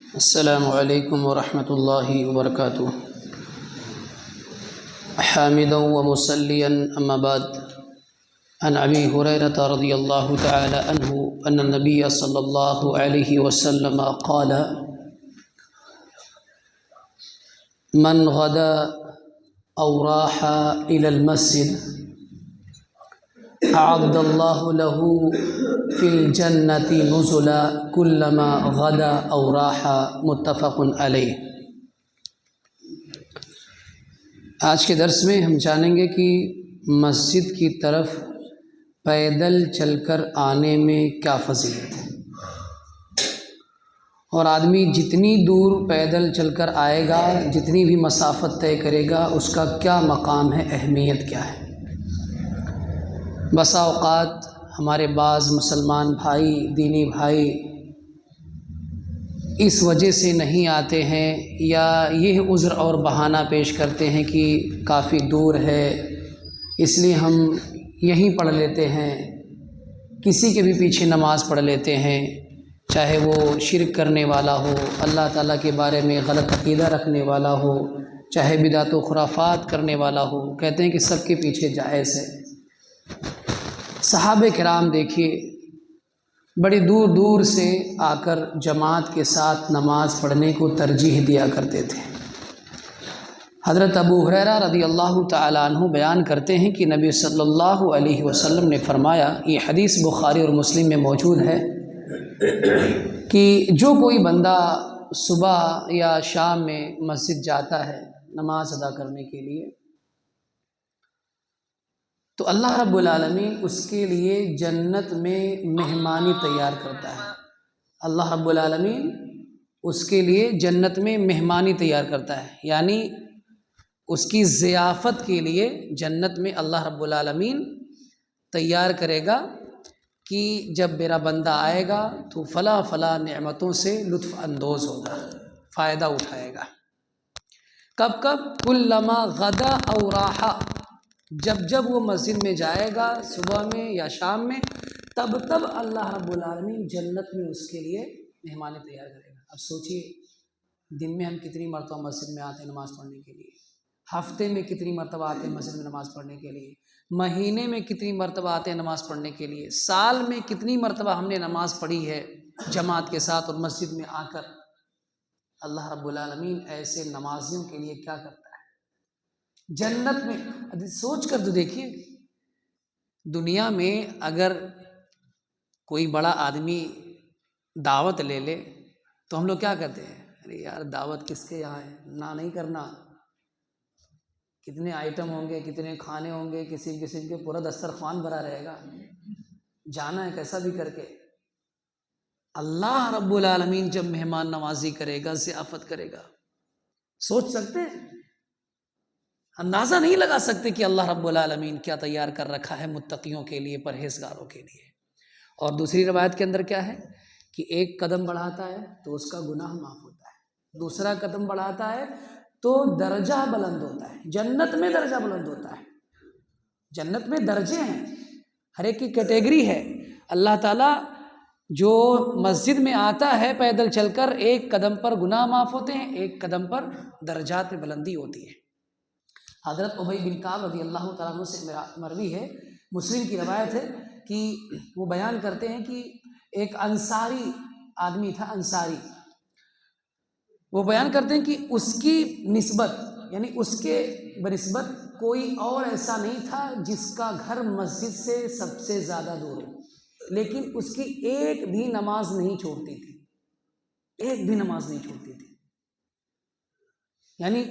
السلام علیکم ورحمۃ اللہ وبرکاتہ۔ حامدا ومصلیا اما بعد، عن ابی ہریرۃ رضی اللہ تعالی عنہ ان النبی صلی اللہ علیہ وسلم قال: من غدا او راح الى المسجد اعد اللہ له فی الجنۃ نزلا کلما غدا او راح، متفق علیہ۔ آج کے درس میں ہم جانیں گے کہ مسجد کی طرف پیدل چل کر آنے میں کیا فضیلت ہے، اور آدمی جتنی دور پیدل چل کر آئے گا، جتنی بھی مسافت طے کرے گا، اس کا کیا مقام ہے، اہمیت کیا ہے۔ بسا اوقات ہمارے بعض مسلمان بھائی، دینی بھائی اس وجہ سے نہیں آتے ہیں، یا یہ عذر اور بہانہ پیش کرتے ہیں کہ کافی دور ہے، اس لیے ہم یہیں پڑھ لیتے ہیں، کسی کے بھی پیچھے نماز پڑھ لیتے ہیں، چاہے وہ شرک کرنے والا ہو، اللہ تعالیٰ کے بارے میں غلط عقیدہ رکھنے والا ہو، چاہے بدعت و خرافات کرنے والا ہو، کہتے ہیں کہ سب کے پیچھے جائز ہے۔ صحابہ کرام دیکھیے، بڑی دور دور سے آ کر جماعت کے ساتھ نماز پڑھنے کو ترجیح دیا کرتے تھے۔ حضرت ابو ہریرہ رضی اللہ تعالیٰ عنہ بیان کرتے ہیں کہ نبی صلی اللہ علیہ وسلم نے فرمایا، یہ حدیث بخاری اور مسلم میں موجود ہے، کہ جو کوئی بندہ صبح یا شام میں مسجد جاتا ہے نماز ادا کرنے کے لیے، تو اللہ رب العالمین اس کے لیے جنت میں مہمانی تیار کرتا ہے۔ اللہ رب العالمین اس کے لیے جنت میں مہمانی تیار کرتا ہے، یعنی اس کی ضیافت کے لیے جنت میں اللہ رب العالمین تیار کرے گا کہ جب میرا بندہ آئے گا تو فلاں فلاں نعمتوں سے لطف اندوز ہوگا، فائدہ اٹھائے گا۔ کب کب؟ کلما غدا او راح، جب وہ مسجد میں جائے گا، صبح میں یا شام میں، تب اللہ رب العالمین جنت میں اس کے لیے مہمانی تیار کرے گا۔ اب سوچئے، دن میں ہم کتنی مرتبہ مسجد میں آتے ہیں نماز پڑھنے کے لیے، ہفتے میں کتنی مرتبہ آتے ہیں مسجد میں نماز پڑھنے کے لیے، مہینے میں کتنی مرتبہ آتے ہیں نماز پڑھنے کے لیے، سال میں کتنی مرتبہ ہم نے نماز پڑھی ہے جماعت کے ساتھ اور مسجد میں آ کر۔ اللہ رب العالمین ایسے نمازیوں کے لیے کیا کرتا ہے جنت میں۔ سوچ کر تو دیکھیے، دنیا میں اگر کوئی بڑا آدمی دعوت لے لے تو ہم لوگ کیا کہتے ہیں، ارے یار دعوت کس کے یہاں ہے، نہ نہیں کرنا، کتنے آئٹم ہوں گے، کتنے کھانے ہوں گے، کسی کے پورا دسترخوان بھرا رہے گا، جانا ہے کیسا بھی کر کے۔ اللہ رب العالمین جب مہمان نوازی کرے گا، ضیافت کرے گا، سوچ سکتے ہیں، اندازہ نہیں لگا سکتے کہ اللہ رب العالمین کیا تیار کر رکھا ہے متقیوں کے لیے، پرہیزگاروں کے لیے۔ اور دوسری روایت کے اندر کیا ہے کہ ایک قدم بڑھاتا ہے تو اس کا گناہ معاف ہوتا ہے، دوسرا قدم بڑھاتا ہے تو درجہ بلند ہوتا ہے، جنت میں درجہ بلند ہوتا ہے۔ جنت میں درجے ہیں، ہر ایک کی کیٹیگری ہے۔ اللہ تعالیٰ جو مسجد میں آتا ہے پیدل چل کر، ایک قدم پر گناہ معاف ہوتے ہیں، ایک قدم پر درجات میں بلندی ہوتی ہے۔ حضرت ابی بن کعب رضی اللہ تعالیٰ عنہ سے مروی ہے، مسلم کی روایت ہے، کہ وہ بیان کرتے ہیں کہ ایک انصاری آدمی تھا، انصاری، وہ بیان کرتے ہیں کہ اس کی نسبت، یعنی اس کے بنسبت کوئی اور ایسا نہیں تھا جس کا گھر مسجد سے سب سے زیادہ دور ہو، لیکن اس کی ایک بھی نماز نہیں چھوڑتی تھی، ایک بھی نماز نہیں چھوڑتی تھی، یعنی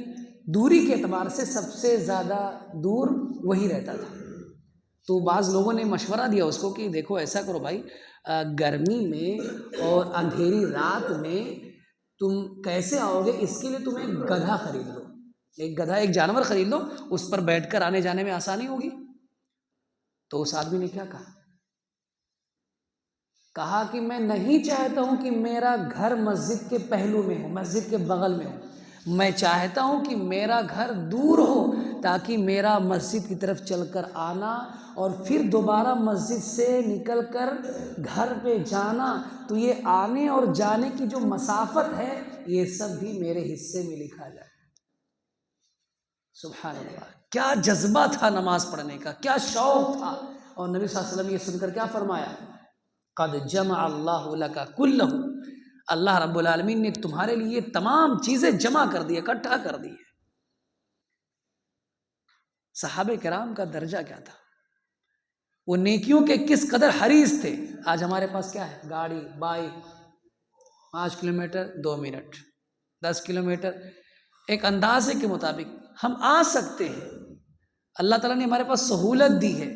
دوری کے اعتبار سے سب سے زیادہ دور وہی رہتا تھا۔ تو بعض لوگوں نے مشورہ دیا اس کو کہ دیکھو ایسا کرو بھائی، گرمی میں اور اندھیری رات میں تم کیسے آؤ گے، اس کے لیے تم ایک گدھا خرید لو، ایک گدھا، ایک جانور خرید لو، اس پر بیٹھ کر آنے جانے میں آسانی ہوگی۔ تو اس آدمی نے کیا کہا کہ میں نہیں چاہتا ہوں کہ میرا گھر مسجد کے پہلو میں ہو، مسجد کے بغل میں ہو، میں چاہتا ہوں کہ میرا گھر دور ہو تاکہ میرا مسجد کی طرف چل کر آنا اور پھر دوبارہ مسجد سے نکل کر گھر پہ جانا، تو یہ آنے اور جانے کی جو مسافت ہے یہ سب بھی میرے حصے میں لکھا جائے۔ سبحان اللہ، کیا جذبہ تھا نماز پڑھنے کا، کیا شوق تھا۔ اور نبی صلی اللہ علیہ وسلم یہ سن کر کیا فرمایا؟ قد جمع اللہ لک کلہ، اللہ رب العالمین نے تمہارے لیے تمام چیزیں جمع کر دی، اکٹھا کر دی ہے۔ صحابہ کرام کا درجہ کیا تھا، وہ نیکیوں کے کس قدر حریص تھے۔ آج ہمارے پاس کیا ہے؟ گاڑی، بائک، 5 کلومیٹر 2 منٹ، 10 کلومیٹر، ایک اندازے کے مطابق ہم آ سکتے ہیں۔ اللہ تعالیٰ نے ہمارے پاس سہولت دی ہے،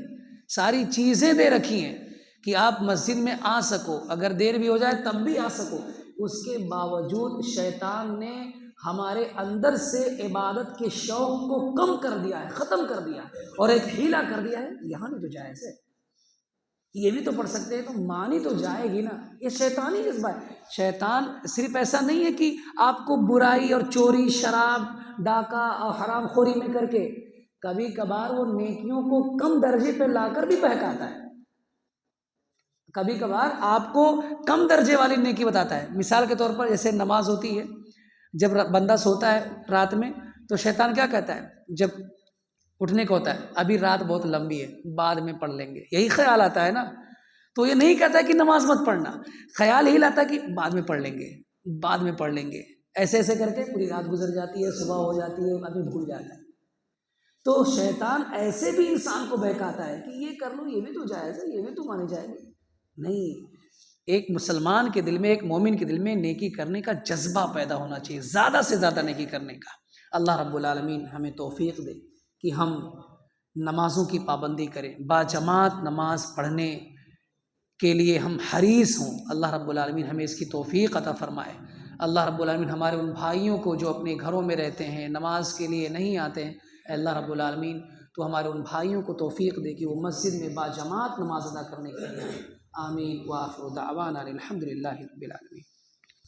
ساری چیزیں دے رکھی ہیں کہ آپ مسجد میں آ سکو، اگر دیر بھی ہو جائے تب بھی آ سکو۔ اس کے باوجود شیطان نے ہمارے اندر سے عبادت کے شوق کو کم کر دیا ہے، ختم کر دیا ہے، اور ایک حیلہ کر دیا ہے، یہاں بھی تو جائز ہے، یہ بھی تو پڑھ سکتے ہیں، تو مانی تو جائے گی نا۔ یہ شیطانی جذبہ ہے۔ شیطان صرف ایسا نہیں ہے کہ آپ کو برائی اور چوری، شراب، ڈاکہ اور حرام خوری میں کر کے، کبھی کبھار وہ نیکیوں کو کم درجے پہ لا کر بھی بہکاتا ہے، کبھی کبھار آپ کو کم درجے والی نیکی بتاتا ہے۔ مثال کے طور پر جیسے نماز ہوتی ہے، جب بندہ سوتا ہے رات میں تو شیطان کیا کہتا ہے جب اٹھنے کو ہوتا ہے؟ ابھی رات بہت لمبی ہے، بعد میں پڑھ لیں گے، یہی خیال آتا ہے نا۔ تو یہ نہیں کہتا کہ نماز مت پڑھنا، خیال ہی لاتا کہ بعد میں پڑھ لیں گے، بعد میں پڑھ لیں گے، ایسے ایسے کر کے پوری رات گزر جاتی ہے، صبح ہو جاتی ہے، ابھی بھول جاتا ہے۔ تو شیطان ایسے بھی انسان کو بہکاتا ہے کہ یہ کر لو، یہ بھی تو جائز ہے، یہ بھی تو مانی جائے گی۔ نہیں، ایک مسلمان کے دل میں، ایک مومن کے دل میں نیکی کرنے کا جذبہ پیدا ہونا چاہیے، زیادہ سے زیادہ نیکی کرنے کا۔ اللہ رب العالمین ہمیں توفیق دے کہ ہم نمازوں کی پابندی کریں، باجماعت نماز پڑھنے کے لیے ہم حریص ہوں۔ اللہ رب العالمین ہمیں اس کی توفیق عطا فرمائے۔ اللہ رب العالمین ہمارے ان بھائیوں کو جو اپنے گھروں میں رہتے ہیں، نماز کے لیے نہیں آتے ہیں، اے اللہ رب العالمین تو ہمارے ان بھائیوں کو توفیق دے کہ وہ مسجد میں باجماعت نماز ادا کرنے کے لیے آمین۔ وآخر دعوانا الحمد للہ رب العالمین۔